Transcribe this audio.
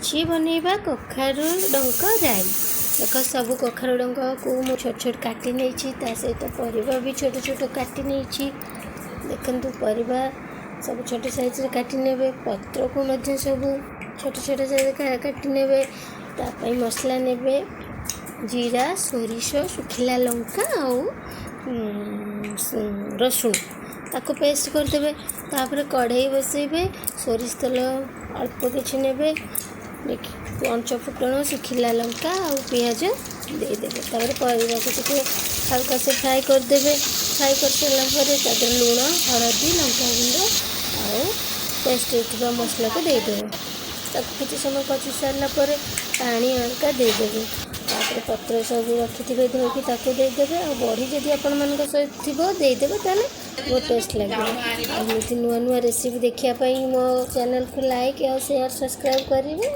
आज बनैबा कखारू डंक राई। देख सब कखारू डंक को मु छोट छोट काटी नहीं सहित परिवा भी छोट छोट काटी नहीं। देखु परिवा सब छोट साइज काटी ने पत्र को मध्य सब छोट छोट साइज काटी ने मसला ने जीरा सोरिष सुखिला लंका आउ रसुण ताको पेस्ट करदे। तापर कढ़ाई बसैबे सोरिष तेल अल्प किछि नेबे पंच फुटण सुखिला लंका आउ पियाज देदेवे। तापर परिवा को टिके हल्का से फ्राए करदे। फ्राए कर सारा पर लुण हलदी लंका गुंड आउ पेस्ट होता मसला को देदेवे। किसी समय कषि सारा पर पानी हल्का देदेवे। तापर पत्र सब रखी धोकी ताको देदेवे। आ बड़ी जदि आपण मान सहित देदेवे ताले बहुत टेस्ट लगे। नुआ नुआ रेसिपी देखिया मो चैनल को लाइक और शेयर सब्सक्राइब करेंगे।